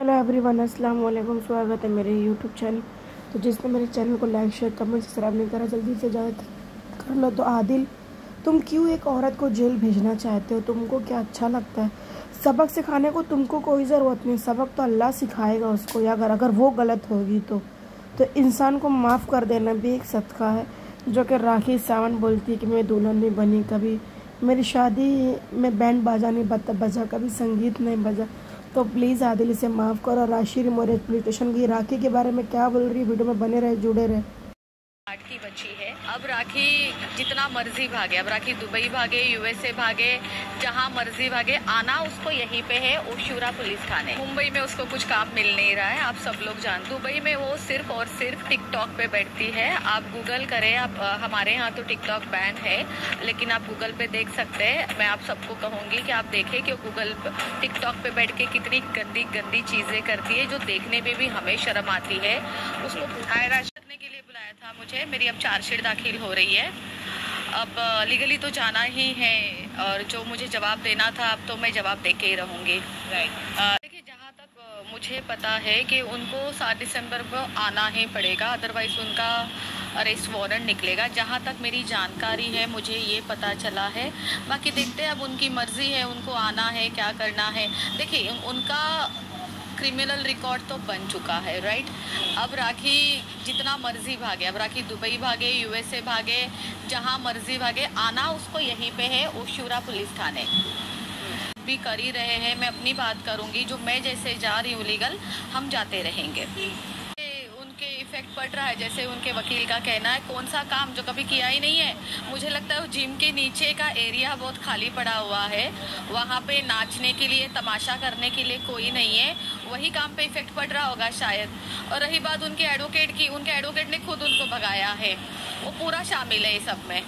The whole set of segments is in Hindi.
हेलो एवरीवन, अस्सलाम वालेकुम। स्वागत है मेरे यूट्यूब चैनल। तो जिसने मेरे चैनल को लाइक शेयर कमेंट सब्सक्राइब नहीं करा, जल्दी से जाकर कर लो। तो आदिल, तुम क्यों एक औरत को जेल भेजना चाहते हो? तुमको क्या अच्छा लगता है? सबक सिखाने को तुमको कोई ज़रूरत नहीं, सबक तो अल्लाह सिखाएगा उसको। या अगर वो गलत होगी तो इंसान को माफ़ कर देना भी एक सदका है। जो कि राखी सावंत बोलती है कि मैं दुल्हन नहीं बनी, कभी मेरी शादी में बैंड बाजा नहीं बजा, कभी संगीत नहीं बजा। तो प्लीज़ आदिल इसे माफ़ करो। राशि मोरे पुलिस स्टेशन की राखी के बारे में क्या बोल रही है, वीडियो में बने रहे, जुड़े रहे। की बच्ची है। अब राखी जितना मर्जी भागे, अब राखी दुबई भागे, यूएसए भागे, जहां मर्जी भागे, आना उसको यहीं पे है, ओशूरा पुलिस थाने। मुंबई में उसको कुछ काम मिल नहीं रहा है, आप सब लोग जानते। दुबई में वो सिर्फ और सिर्फ टिकटॉक पे बैठती है। आप गूगल करें, आप हमारे यहाँ तो टिकटॉक बैन है, लेकिन आप गूगल पे देख सकते हैं। मैं आप सबको कहूंगी कि आप देखें कि गूगल टिकटॉक पे बैठ के कितनी गंदी गंदी चीजें करती है, जो देखने में भी हमें शर्म आती है। उसको करने के लिए बुलाया था मुझे। मेरी अब चार्जशीट दाखिल हो रही है। अब लीगली तो जाना ही है, और जो मुझे जवाब देना था अब तो मैं जवाब दे के ही रहूँगी। देखिए, जहाँ तक मुझे पता है कि उनको 7 दिसंबर को आना ही पड़ेगा, अदरवाइज उनका अरेस्ट वारंट निकलेगा। जहाँ तक मेरी जानकारी है, मुझे ये पता चला है। बाकी देखते हैं, अब उनकी मर्जी है, उनको आना है, क्या करना है। देखिए, उनका क्रिमिनल रिकॉर्ड तो बन चुका है, राइट। अब राखी जितना मर्जी भागे, अब राखी दुबई भागे, यूएसए भागे, जहां मर्जी भागे, आना उसको यहीं पे है, ओशूरा पुलिस थाने। भी कर ही रहे हैं। मैं अपनी बात करूंगी, जो मैं जैसे जा रही हूँ लीगल, हम जाते रहेंगे। उनके इफेक्ट पड़ रहा है, जैसे उनके वकील का कहना है। कौन सा काम जो कभी किया ही नहीं है? मुझे लगता है जिम के नीचे का एरिया बहुत खाली पड़ा हुआ है, वहाँ पे नाचने के लिए, तमाशा करने के लिए कोई नहीं है। वही काम पे इफेक्ट पड़ रहा होगा शायद। और रही बात उनके एडवोकेट की, उनके एडवोकेट ने खुद उनको भगाया है। वो पूरा शामिल है इस सब में।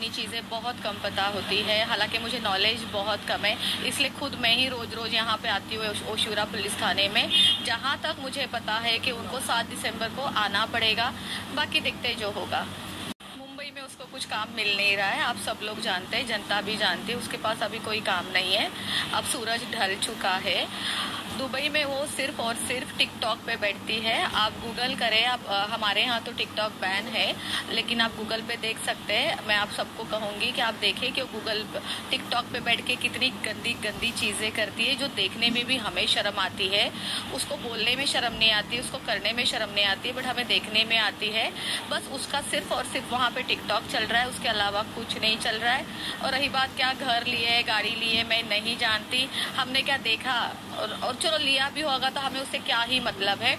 चीज़ें बहुत कम पता होती है, हालांकि मुझे नॉलेज बहुत कम है, इसलिए खुद मैं ही रोज़ रोज़ यहाँ पे आती हूँ ओशूरा पुलिस थाने में। जहाँ तक मुझे पता है कि उनको 7 दिसंबर को आना पड़ेगा। बाकी देखते जो होगा। मुंबई में उसको कुछ काम मिल नहीं रहा है, आप सब लोग जानते हैं, जनता भी जानती है, उसके पास अभी कोई काम नहीं है। अब सूरज ढल चुका है। दुबई में वो सिर्फ और सिर्फ टिकटॉक पे बैठती है। आप गूगल करें, आप हमारे यहाँ तो टिकटॉक बैन है, लेकिन आप गूगल पे देख सकते हैं। मैं आप सबको कहूँगी कि आप देखें कि गूगल टिकटॉक पे बैठ के कितनी गंदी गंदी चीज़ें करती है, जो देखने में भी हमें शर्म आती है। उसको बोलने में शर्म नहीं आती, उसको करने में शर्म नहीं आती, बट हमें देखने में आती है। बस उसका सिर्फ और सिर्फ वहाँ पे टिकटॉक चल रहा है, उसके अलावा कुछ नहीं चल रहा है। और रही बात क्या घर लिए, गाड़ी लिए, मैं नहीं जानती, हमने क्या देखा, और चलो लिया भी होगा तो हमें उससे क्या ही मतलब है।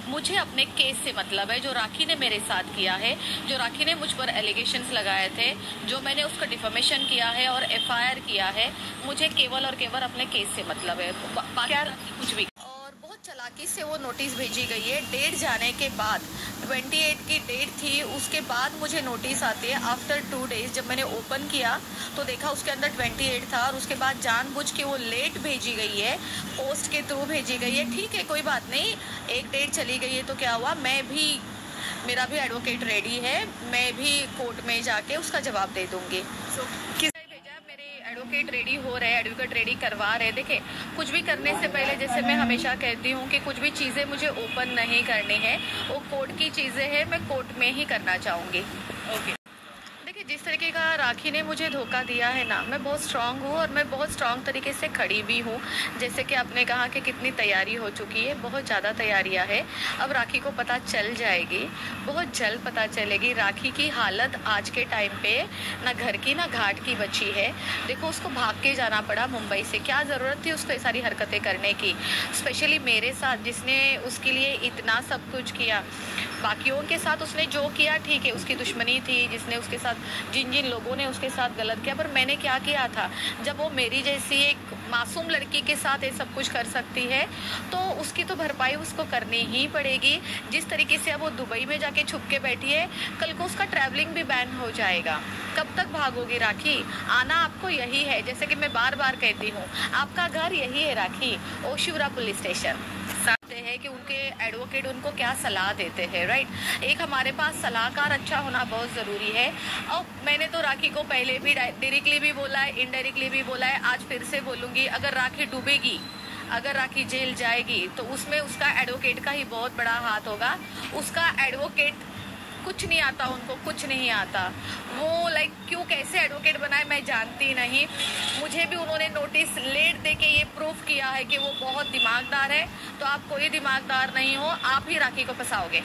मुझे अपने केस से मतलब है, जो राखी ने मेरे साथ किया है, जो राखी ने मुझ पर एलिगेशंस लगाए थे, जो मैंने उसका डिफॉर्मेशन किया है और एफआईआर किया है, मुझे केवल और केवल अपने केस से मतलब है। क्या कुछ भी। और बहुत चालाकी से वो नोटिस भेजी गई है। डेट जाने के बाद, 28 की डेट थी, उसके बाद मुझे नोटिस आती है आफ्टर 2 डेज। जब मैंने ओपन किया तो देखा उसके अंदर 28 था, और उसके बाद जानबूझ के वो लेट भेजी गई है, पोस्ट के थ्रू भेजी गई है। ठीक है, कोई बात नहीं, एक डेट चली गई है तो क्या हुआ। मेरा भी एडवोकेट रेडी है, मैं भी कोर्ट में जाके उसका जवाब दे दूंगी। एडवोकेट रेडी हो रहे हैं, एडवोकेट रेडी करवा रहे हैं। देखे, कुछ भी करने से पहले, जैसे मैं हमेशा कहती हूँ कि कुछ भी चीज़ें मुझे ओपन नहीं करनी है, वो कोर्ट की चीज़ें हैं, मैं कोर्ट में ही करना चाहूँगी। ओके। देखिए, जिस तरीके का राखी ने मुझे धोखा दिया है ना, मैं बहुत स्ट्रांग हूँ और मैं बहुत स्ट्रांग तरीके से खड़ी भी हूँ। जैसे कि आपने कहा कि कितनी तैयारी हो चुकी है, बहुत ज़्यादा तैयारियाँ है। अब राखी को पता चल जाएगी, बहुत जल्द पता चलेगी। राखी की हालत आज के टाइम पे ना घर की ना घाट की बची है। देखो, उसको भाग के जाना पड़ा मुंबई से, क्या ज़रूरत थी उसको ये सारी हरकतें करने की, स्पेशली मेरे साथ, जिसने उसके लिए इतना सब कुछ किया। बाकियों के साथ उसने जो किया ठीक है, उसकी दुश्मनी थी, जिसने उसके साथ, जिन जिन लोगों ने उसके साथ गलत किया, पर मैंने क्या किया था? जब वो मेरी जैसी एक मासूम लड़की के साथ ये सब कुछ कर सकती है, तो उसकी तो भरपाई उसको करनी ही पड़ेगी। जिस तरीके से अब वो दुबई में जाके छुप के बैठी है, कल को उसका ट्रैवलिंग भी बैन हो जाएगा। कब तक भागोगी राखी? आना आपको यही है, जैसे कि मैं बार बार कहती हूँ, आपका घर यही है राखी, ओशूरा पुलिस स्टेशन। है कि उनके एडवोकेट उनको क्या सलाह देते हैं, राइट। एक हमारे पास सलाहकार अच्छा होना बहुत ज़रूरी है। और मैंने तो राखी को पहले भी डायरेक्टली भी बोला है, इनडायरेक्टली भी बोला है, आज फिर से बोलूँगी, अगर राखी डूबेगी, अगर राखी जेल जाएगी तो उसमें उसका एडवोकेट का ही बहुत बड़ा हाथ होगा। उसका एडवोकेट कुछ नहीं आता, उनको कुछ नहीं आता। वो क्यों कैसे एडवोकेट बनाए मैं जानती नहीं। मुझे भी उन्होंने नोटिस लेट दे के ये प्रूफ किया है कि वो बहुत दिमागदार है। तो आप कोई दिमागदार नहीं हो, आप ही राखी को फंसाओगे।